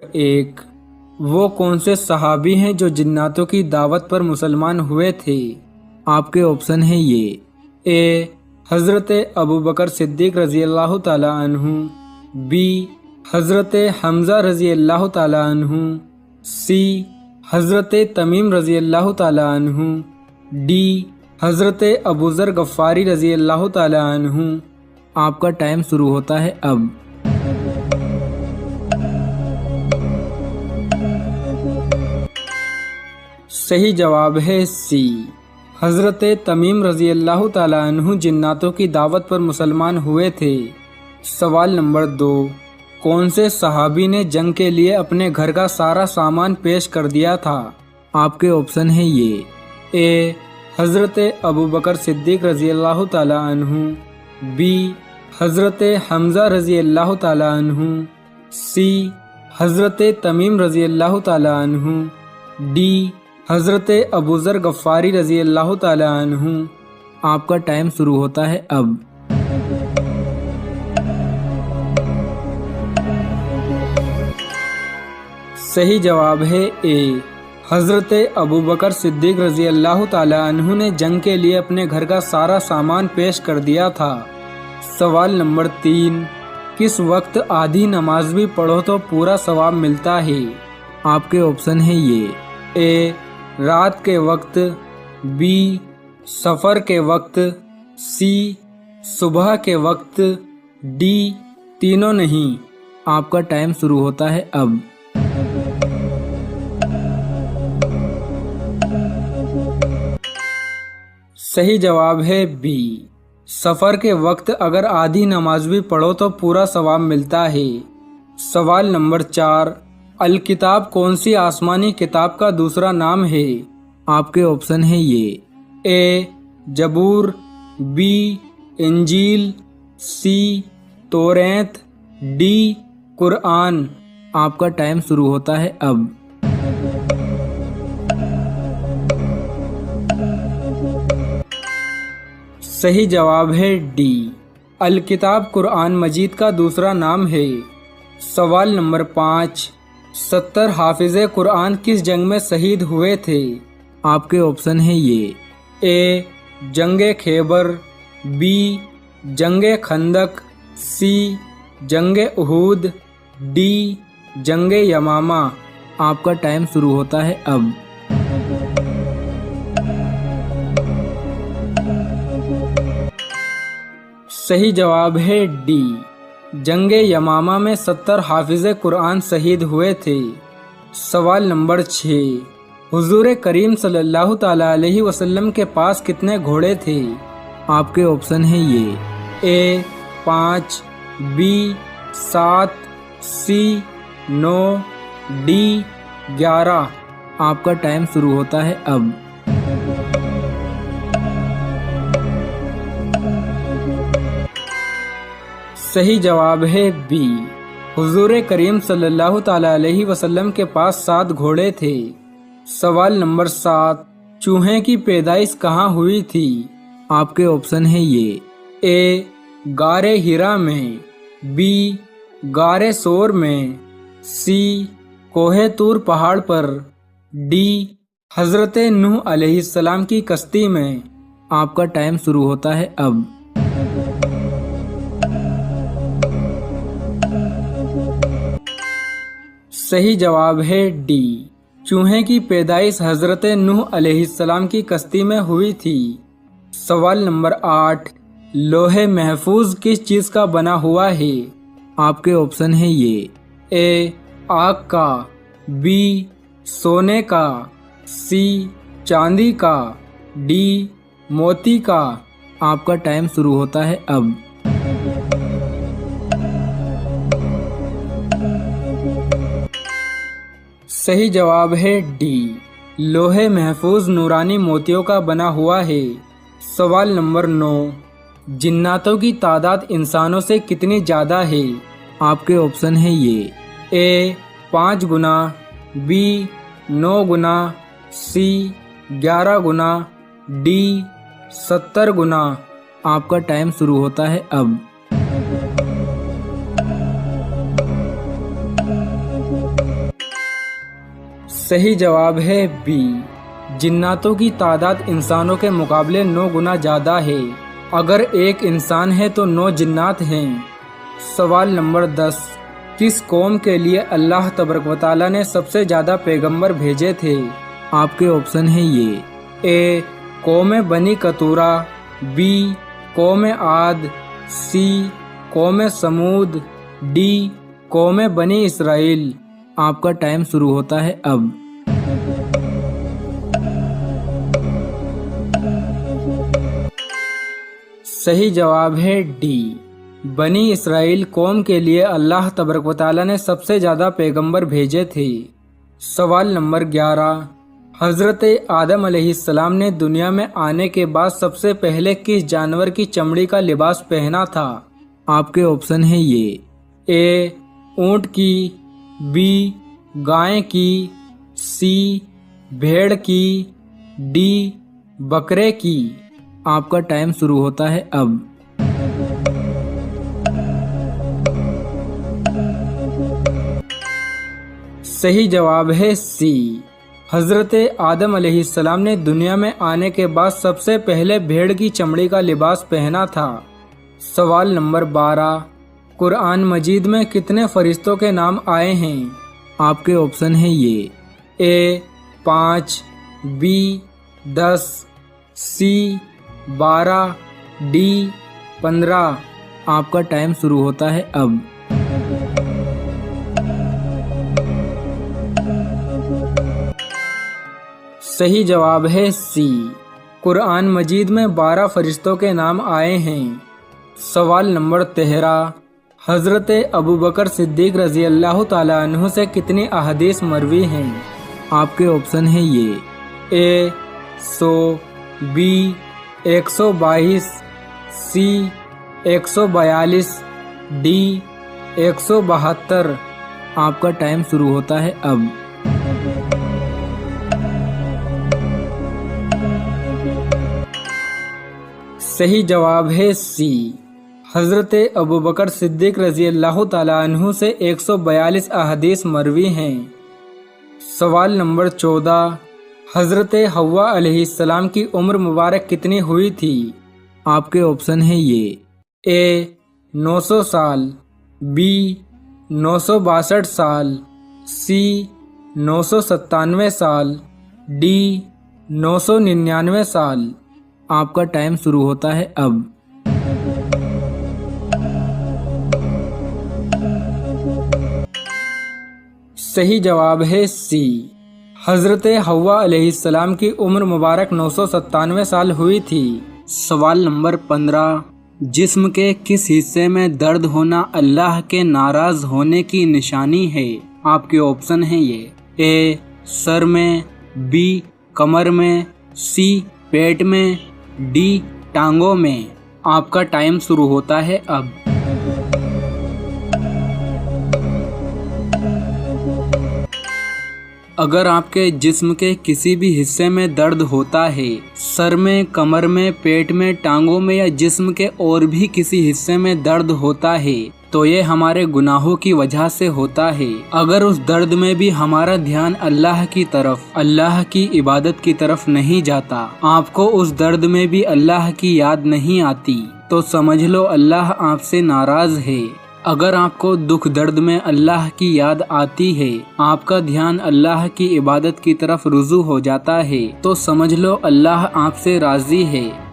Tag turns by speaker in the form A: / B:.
A: एक, वो कौन से सहाबी हैं जो जिन्नातों की दावत पर मुसलमान हुए थे? आपके ऑप्शन है ये। ए हज़रत अबू बकर सिद्दीक रज़ी अल्लाह ताला अन्हु, बी हज़रत हमज़ा रज़ी अल्लाह ताला अन्हु, सी हज़रत तमीम रज़ी अल्लाह ताला अन्हु, डी हज़रत अबू ज़र गफ़ारी रज़ी अल्लाह ताला अन्हु। आपका टाइम शुरू होता है अब। सही जवाब है सी, हज़रत तमीम रज़ी अल्लाह ताला अन्हु जिन्नातों की दावत पर मुसलमान हुए थे। सवाल नंबर 2, कौन से सहाबी ने जंग के लिए अपने घर का सारा सामान पेश कर दिया था? आपके ऑप्शन है ये। ए हज़रत अबू बकर सिद्दीक रज़ी अल्लाह ताला अन्हु, बी हज़रत हमज़ा रज़ी अल्लाह ताला अन्हु, सी हज़रत तमीम रज़ी अल्लाह ताला अन्हु, डी हज़रत अबू ज़र गफ़ारी रज़ी अल्लाह ताला अन्हु। आपका टाइम शुरू होता है अब। सही जवाब है ए, हज़रत अबू बकर सिद्दीक रज़ी अल्लाह ताला अन्हु ने जंग के लिए अपने घर का सारा सामान पेश कर दिया था। सवाल नंबर 3, किस वक्त आधी नमाज भी पढ़ो तो पूरा सवाब मिलता है? आपके ऑप्शन है ये। ए रात के वक्त, बी सफ़र के वक्त, सी सुबह के वक्त, डी तीनों नहीं। आपका टाइम शुरू होता है अब। सही जवाब है बी, सफ़र के वक्त अगर आधी नमाज भी पढ़ो तो पूरा सवाब मिलता है। सवाल नंबर 4, अल किताब कौन सी आसमानी किताब का दूसरा नाम है? आपके ऑप्शन है ये। ए जबूर, बी इंजील, सी तौरात, डी कुरान। आपका टाइम शुरू होता है अब। सही जवाब है डी, अल किताब कुरान मजीद का दूसरा नाम है। सवाल नंबर 5, 70 हाफिज़े कुरान किस जंग में शहीद हुए थे? आपके ऑप्शन है ये। ए जंगे खैबर, बी जंगे खंदक, सी जंगे उहूद, डी जंगे यमामा। आपका टाइम शुरू होता है अब। सही जवाब है डी, जंगे यमामा में 70 हाफिज़े कुरान शहीद हुए थे। सवाल नंबर 6, हुजूर करीम सल्लल्लाहु ताला अलैहि वसल्लम के पास कितने घोड़े थे? आपके ऑप्शन है ये। ए 5, बी 7, सी 9, डी 11। आपका टाइम शुरू होता है अब। सही जवाब है बी, हुजूर करीम सल्लल्लाहु ताला अलैहि वसल्लम के पास 7 घोड़े थे। सवाल नंबर 7, चूहे की पैदाइश कहाँ हुई थी? आपके ऑप्शन है ये। ए गारे हिरा में, बी गारे सोर में, सी कोहे तूर पहाड़ पर, डी हज़रत नूह अलैहिस्सलाम की कश्ती में। आपका टाइम शुरू होता है अब। सही जवाब है डी, चूहे की पैदाइश हज़रत नूह अलैहिस्सलाम की कश्ती में हुई थी। सवाल नंबर 8, लोहे महफूज किस चीज़ का बना हुआ है? आपके ऑप्शन है ये। ए आग का, बी सोने का, सी चांदी का, डी मोती का। आपका टाइम शुरू होता है अब। सही जवाब है डी, लोहे महफूज नूरानी मोतियों का बना हुआ है। सवाल नंबर 9, जिन्नातों की तादाद इंसानों से कितनी ज़्यादा है? आपके ऑप्शन है ये। ए 5 गुना, बी 9 गुना, सी 11 गुना, डी 70 गुना। आपका टाइम शुरू होता है अब। सही जवाब है बी। जिन्नातों की तादाद इंसानों के मुकाबले 9 गुना ज़्यादा है। अगर एक इंसान है तो 9 जिन्नात हैं। सवाल नंबर 10। किस कौम के लिए अल्लाह तबारक व तआला ने सबसे ज़्यादा पैगंबर भेजे थे? आपके ऑप्शन है ये। ए कौम बनी कतूरा, बी कौम आद, सी कौम समूद, डी कौम बनी इसराइल। आपका टाइम शुरू होता है अब। सही जवाब है डी। बनी इसराइल कौम के लिए अल्लाह तबारक व तआला ने सबसे ज़्यादा पैगंबर भेजे थे। सवाल नंबर 11। हज़रत आदम अलैहिस्सलाम ने दुनिया में आने के बाद सबसे पहले किस जानवर की चमड़ी का लिबास पहना था? आपके ऑप्शन है ये। ए ऊँट की, बी गाय की, सी भेड़ की, डी बकरे की। आपका टाइम शुरू होता है अब। सही जवाब है सी। हज़रत आदम अलैहिस्सलाम ने दुनिया में आने के बाद सबसे पहले भेड़ की चमड़ी का लिबास पहना था। सवाल नंबर 12। कुरान मजीद में कितने फरिश्तों के नाम आए हैं? आपके ऑप्शन है ये। ए 5, बी 10, सी 12, डी 15। आपका टाइम शुरू होता है अब। सही जवाब है सी। कुरान मजीद में 12 फरिश्तों के नाम आए हैं। सवाल नंबर 13। हज़रत अबू बकर सिद्दीक रज़ी अल्लाह ताला अन्हु से कितनी अहादीस मरवी हैं? आपके ऑप्शन है ये। ए 100, बी 122, सी 142, डी 172। आपका टाइम शुरू होता है अब। सही जवाब है सी। हज़रत अबू बकर सिद्दीक रज़ी अल्लाह ताला अन्हु से 142 अहादीस मरवी हैं। सवाल नंबर 14। हज़रत हव्वा अलैहिस्सलाम की उम्र मुबारक कितनी हुई थी? आपके ऑप्शन है ये। ए 900 साल, बी 962 साल, सी 997 साल, डी 999 साल। आपका टाइम शुरू होता है अब। सही जवाब है सी। हज़रत हव्वा अलैहिस्सलाम की उम्र मुबारक 997 साल हुई थी। सवाल नंबर 15। जिस्म के किस हिस्से में दर्द होना अल्लाह के नाराज होने की निशानी है? आपके ऑप्शन हैं ये। ए सर में, बी कमर में, सी पेट में, डी टांगों में। आपका टाइम शुरू होता है अब। अगर आपके जिस्म के किसी भी हिस्से में दर्द होता है, सर में, कमर में, पेट में, टांगों में या जिस्म के और भी किसी हिस्से में दर्द होता है, तो ये हमारे गुनाहों की वजह से होता है। अगर उस दर्द में भी हमारा ध्यान अल्लाह की तरफ, अल्लाह की इबादत की तरफ नहीं जाता, आपको उस दर्द में भी अल्लाह की याद नहीं आती, तो समझ लो अल्लाह आपसे नाराज है। अगर आपको दुख दर्द में अल्लाह की याद आती है, आपका ध्यान अल्लाह की इबादत की तरफ रुजू हो जाता है, तो समझ लो अल्लाह आपसे राजी है।